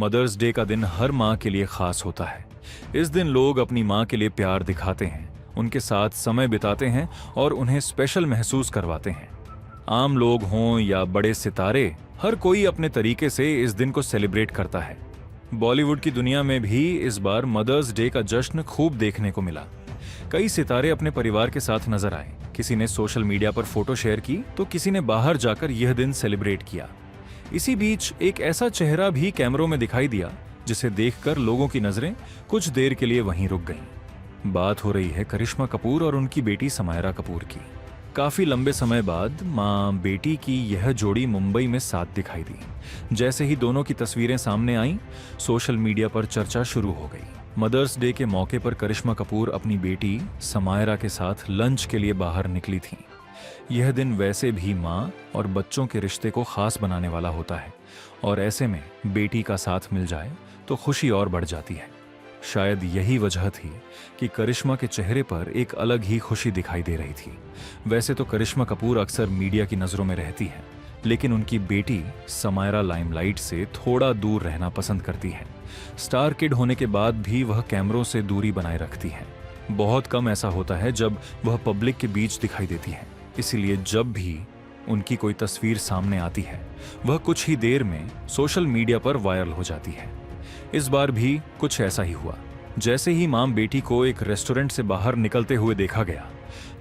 Mother's day का दिन हर माँ के लिए खास होता है। इस दिन लोग अपनी माँ के लिए प्यार दिखाते हैं, उनके साथ समय बिताते हैं और उन्हें स्पेशल महसूस करवाते हैं। आम लोग हों या बड़े सितारे, हर कोई अपने तरीके से इस दिन को सेलिब्रेट करता है। बॉलीवुड की दुनिया में भी इस बार मदर्स डे का जश्न खूब देखने को मिला। कई सितारे अपने परिवार के साथ नजर आए। किसी ने सोशल मीडिया पर फोटो शेयर की तो किसी ने बाहर जाकर यह दिन सेलिब्रेट किया। इसी बीच एक ऐसा चेहरा भी कैमरों में दिखाई दिया जिसे देखकर लोगों की नजरें कुछ देर के लिए वहीं रुक गईं। बात हो रही है करिश्मा कपूर और उनकी बेटी समायरा कपूर की। काफी लंबे समय बाद मां बेटी की यह जोड़ी मुंबई में साथ दिखाई दी। जैसे ही दोनों की तस्वीरें सामने आईं, सोशल मीडिया पर चर्चा शुरू हो गई। मदर्स डे के मौके पर करिश्मा कपूर अपनी बेटी समायरा के साथ लंच के लिए बाहर निकली थीं। यह दिन वैसे भी माँ और बच्चों के रिश्ते को खास बनाने वाला होता है और ऐसे में बेटी का साथ मिल जाए तो खुशी और बढ़ जाती है। शायद यही वजह थी कि करिश्मा के चेहरे पर एक अलग ही खुशी दिखाई दे रही थी। वैसे तो करिश्मा कपूर अक्सर मीडिया की नज़रों में रहती है, लेकिन उनकी बेटी समायरा लाइमलाइट से थोड़ा दूर रहना पसंद करती है। स्टार किड होने के बाद भी वह कैमरों से दूरी बनाए रखती है। बहुत कम ऐसा होता है जब वह पब्लिक के बीच दिखाई देती है। इसीलिए जब भी उनकी कोई तस्वीर सामने आती है, वह कुछ ही देर में सोशल मीडिया पर वायरल हो जाती है। इस बार भी कुछ ऐसा ही हुआ। जैसे ही मां बेटी को एक रेस्टोरेंट से बाहर निकलते हुए देखा गया,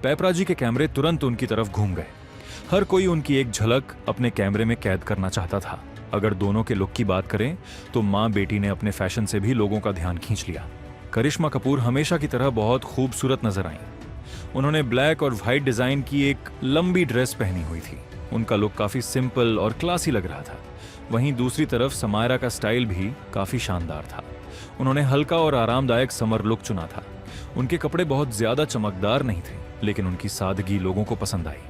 पैपराजी के कैमरे तुरंत उनकी तरफ घूम गए। हर कोई उनकी एक झलक अपने कैमरे में कैद करना चाहता था। अगर दोनों के लुक की बात करें तो मां बेटी ने अपने फैशन से भी लोगों का ध्यान खींच लिया। करिश्मा कपूर हमेशा की तरह बहुत खूबसूरत नजर आईं। उन्होंने ब्लैक और व्हाइट डिजाइन की एक लंबी ड्रेस पहनी हुई थी। उनका लुक काफी सिंपल और क्लासी लग रहा था। वहीं दूसरी तरफ समायरा का स्टाइल भी काफी शानदार था। उन्होंने हल्का और आरामदायक समर लुक चुना था। उनके कपड़े बहुत ज्यादा चमकदार नहीं थे, लेकिन उनकी सादगी लोगों को पसंद आई।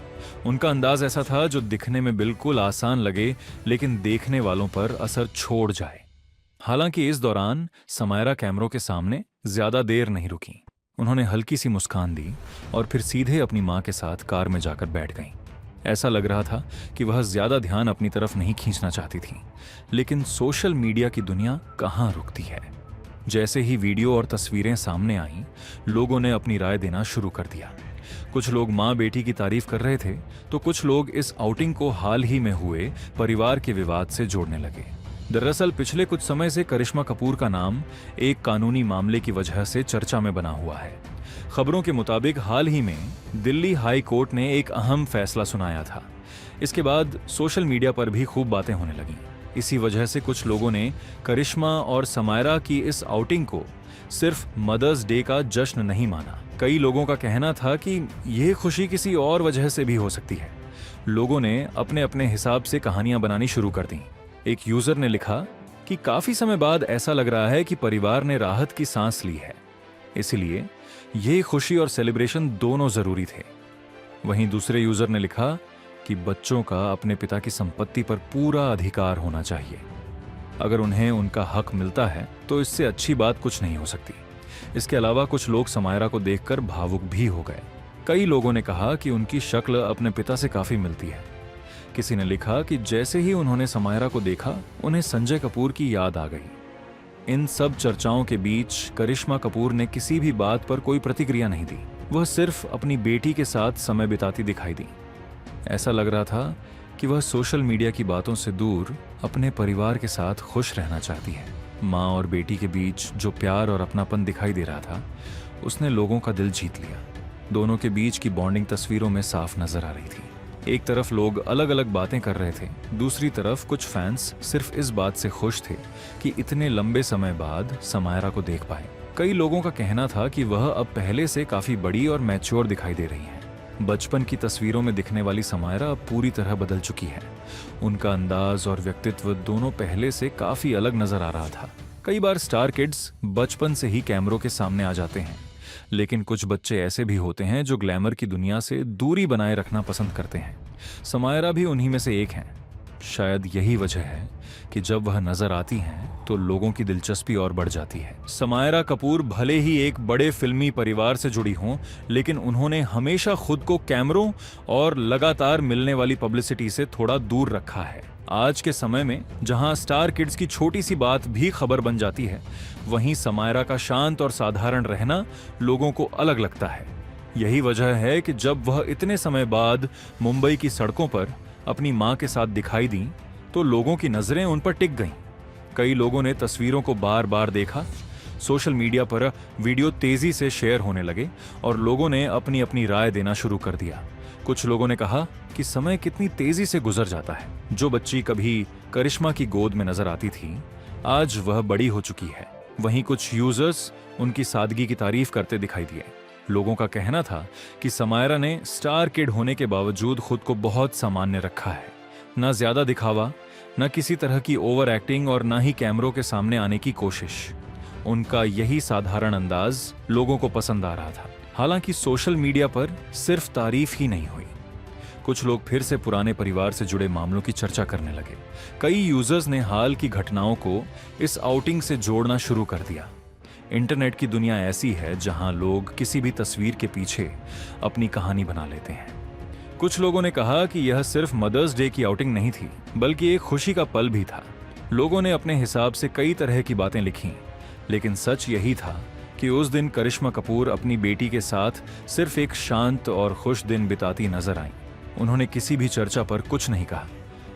उनका अंदाज ऐसा था जो दिखने में बिल्कुल आसान लगे, लेकिन देखने वालों पर असर छोड़ जाए। हालांकि इस दौरान समायरा कैमरों के सामने ज्यादा देर नहीं रुकी। उन्होंने हल्की सी मुस्कान दी और फिर सीधे अपनी मां के साथ कार में जाकर बैठ गईं। ऐसा लग रहा था कि वह ज्यादा ध्यान अपनी तरफ नहीं खींचना चाहती थी, लेकिन सोशल मीडिया की दुनिया कहाँ रुकती है। जैसे ही वीडियो और तस्वीरें सामने आईं, लोगों ने अपनी राय देना शुरू कर दिया। कुछ लोग मां बेटी की तारीफ कर रहे थे तो कुछ लोग इस आउटिंग को हाल ही में हुए परिवार के विवाद से जोड़ने लगे। दरअसल पिछले कुछ समय से करिश्मा कपूर का नाम एक कानूनी मामले की वजह से चर्चा में बना हुआ है। खबरों के मुताबिक हाल ही में दिल्ली हाई कोर्ट ने एक अहम फैसला सुनाया था। इसके बाद सोशल मीडिया पर भी खूब बातें होने लगीं। इसी वजह से कुछ लोगों ने करिश्मा और समायरा की इस आउटिंग को सिर्फ मदर्स डे का जश्न नहीं माना। कई लोगों का कहना था कि यह खुशी किसी और वजह से भी हो सकती है। लोगों ने अपने अपने हिसाब से कहानियां बनानी शुरू कर दी। एक यूजर ने लिखा कि काफी समय बाद ऐसा लग रहा है कि परिवार ने राहत की सांस ली है, इसलिए ये खुशी और सेलिब्रेशन दोनों जरूरी थे। वहीं दूसरे यूजर ने लिखा कि बच्चों का अपने पिता की संपत्ति पर पूरा अधिकार होना चाहिए। अगर उन्हें उनका हक मिलता है तो इससे अच्छी बात कुछ नहीं हो सकती। इसके अलावा कुछ लोग समायरा को देखकर भावुक भी हो गए। कई लोगों ने कहा कि उनकी शक्ल अपने पिता से काफी मिलती है। किसी ने लिखा कि जैसे ही उन्होंने समायरा को देखा, उन्हें संजय कपूर की याद आ गई। इन सब चर्चाओं के बीच करिश्मा कपूर ने किसी भी बात पर कोई प्रतिक्रिया नहीं दी। वह सिर्फ अपनी बेटी के साथ समय बिताती दिखाई दी। ऐसा लग रहा था कि वह सोशल मीडिया की बातों से दूर अपने परिवार के साथ खुश रहना चाहती है। माँ और बेटी के बीच जो प्यार और अपनापन दिखाई दे रहा था, उसने लोगों का दिल जीत लिया। दोनों के बीच की बॉन्डिंग तस्वीरों में साफ नजर आ रही थी। एक तरफ लोग अलग अलग बातें कर रहे थे, दूसरी तरफ कुछ फैंस सिर्फ इस बात से खुश थे कि इतने लंबे समय बाद समायरा को देख पाए। कई लोगों का कहना था कि वह अब पहले से काफी बड़ी और मैच्योर दिखाई दे रही है। बचपन की तस्वीरों में दिखने वाली समायरा अब पूरी तरह बदल चुकी है। उनका अंदाज और व्यक्तित्व दोनों पहले से काफी अलग नजर आ रहा था। कई बार स्टार किड्स बचपन से ही कैमरों के सामने आ जाते हैं, लेकिन कुछ बच्चे ऐसे भी होते हैं जो ग्लैमर की दुनिया से दूरी बनाए रखना पसंद करते हैं। समायरा भी उन्हीं में से एक हैं। शायद यही वजह है कि जब वह नजर आती हैं तो लोगों की दिलचस्पी और बढ़ जाती है। समायरा कपूर भले ही एक बड़े फिल्मी परिवार से जुड़ी हों, लेकिन उन्होंने हमेशा खुद को कैमरों और लगातार मिलने वाली पब्लिसिटी से थोड़ा दूर रखा है। आज के समय में जहां स्टार किड्स की छोटी सी बात भी खबर बन जाती है, वहीं समायरा का शांत और साधारण रहना लोगों को अलग लगता है। यही वजह है कि जब वह इतने समय बाद मुंबई की सड़कों पर अपनी मां के साथ दिखाई दी तो लोगों की नजरें उन पर टिक गईं। कई लोगों ने तस्वीरों को बार बार देखा, सोशल मीडिया पर वीडियो तेजी से शेयर होने लगे और लोगों ने अपनी अपनी राय देना शुरू कर दिया। कुछ लोगों ने कहा कि समय कितनी तेजी से गुजर जाता है। जो बच्ची कभी करिश्मा की गोद में नजर आती थी, आज वह बड़ी हो चुकी है। वहीं कुछ यूजर्स उनकी सादगी की तारीफ करते दिखाई दिए। लोगों का कहना था कि समायरा ने स्टार किड होने के बावजूद खुद को बहुत सामान्य रखा है। न ज्यादा दिखावा, न किसी तरह की ओवर एक्टिंग और न ही कैमरों के सामने आने की कोशिश। उनका यही साधारण अंदाज लोगों को पसंद आ रहा था। हालांकि सोशल मीडिया पर सिर्फ तारीफ ही नहीं हुई, कुछ लोग फिर से पुराने परिवार से जुड़े मामलों की चर्चा करने लगे। कई यूजर्स ने हाल की घटनाओं को इस आउटिंग से जोड़ना शुरू कर दिया। इंटरनेट की दुनिया ऐसी है जहां लोग किसी भी तस्वीर के पीछे अपनी कहानी बना लेते हैं। कुछ लोगों ने कहा कि यह सिर्फ मदर्स डे की आउटिंग नहीं थी, बल्कि एक खुशी का पल भी था। लोगों ने अपने हिसाब से कई तरह की बातें लिखी, लेकिन सच यही था कि उस दिन करिश्मा कपूर अपनी बेटी के साथ सिर्फ एक शांत और खुश दिन बिताती नजर आईं। उन्होंने किसी भी चर्चा पर कुछ नहीं कहा,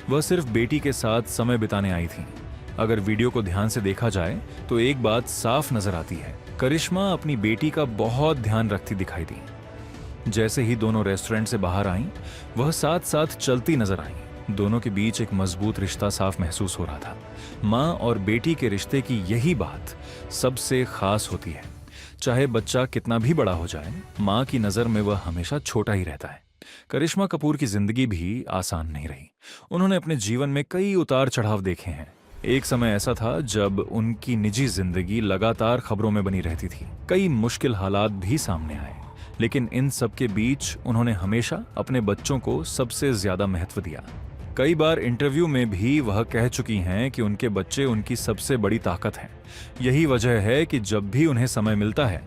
वह सिर्फ बेटी के साथ समय बिताने आई थीं। अगर वीडियो को ध्यान से देखा जाए तो एक बात साफ नजर आती है, करिश्मा अपनी बेटी का बहुत ध्यान रखती दिखाई दी। जैसे ही दोनों रेस्टोरेंट से बाहर आईं, वह साथ साथ चलती नजर आईं। दोनों के बीच एक मजबूत रिश्ता साफ महसूस हो रहा था। माँ और बेटी के रिश्ते की यही बात सबसे खास होती है। चाहे बच्चा कितना भी बड़ा हो जाए, माँ की नजर में वह हमेशा छोटा ही रहता है। करिश्मा कपूर की जिंदगी भी आसान नहीं रही। उन्होंने अपने जीवन में कई उतार चढ़ाव देखे हैं। एक समय ऐसा था जब उनकी निजी जिंदगी लगातार खबरों में बनी रहती थी। कई मुश्किल हालात भी सामने आए, लेकिन इन सब के बीच उन्होंने हमेशा अपने बच्चों को सबसे ज्यादा महत्व दिया। कई बार इंटरव्यू में भी वह कह चुकी हैं कि उनके बच्चे उनकी सबसे बड़ी ताकत हैं। यही वजह है कि जब भी उन्हें समय मिलता है,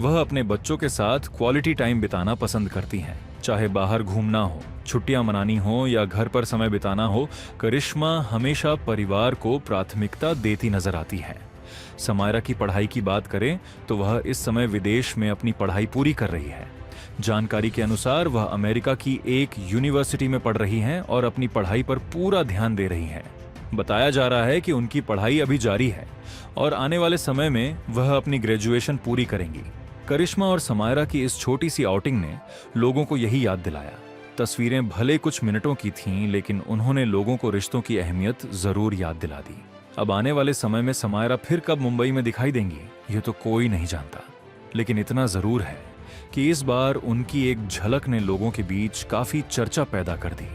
वह अपने बच्चों के साथ क्वालिटी टाइम बिताना पसंद करती हैं। चाहे बाहर घूमना हो, छुट्टियां मनानी हो या घर पर समय बिताना हो, करिश्मा हमेशा परिवार को प्राथमिकता देती नजर आती है। समायरा की पढ़ाई की बात करें तो वह इस समय विदेश में अपनी पढ़ाई पूरी कर रही है। जानकारी के अनुसार वह अमेरिका की एक यूनिवर्सिटी में पढ़ रही हैं और अपनी पढ़ाई पर पूरा ध्यान दे रही हैं। बताया जा रहा है कि उनकी पढ़ाई अभी जारी है और आने वाले समय में वह अपनी ग्रेजुएशन पूरी करेंगी। करिश्मा और समायरा की इस छोटी सी आउटिंग ने लोगों को यही याद दिलाया। तस्वीरें भले कुछ मिनटों की थीं, लेकिन उन्होंने लोगों को रिश्तों की अहमियत जरूर याद दिला दी। अब आने वाले समय में समायरा फिर कब मुंबई में दिखाई देंगी, ये तो कोई नहीं जानता, लेकिन इतना जरूर है कि इस बार उनकी एक झलक ने लोगों के बीच काफी चर्चा पैदा कर दी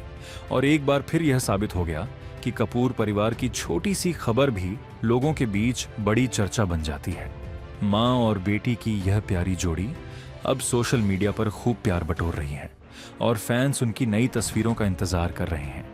और एक बार फिर यह साबित हो गया कि कपूर परिवार की छोटी सी खबर भी लोगों के बीच बड़ी चर्चा बन जाती है। माँ और बेटी की यह प्यारी जोड़ी अब सोशल मीडिया पर खूब प्यार बटोर रही है और फैंस उनकी नई तस्वीरों का इंतजार कर रहे हैं।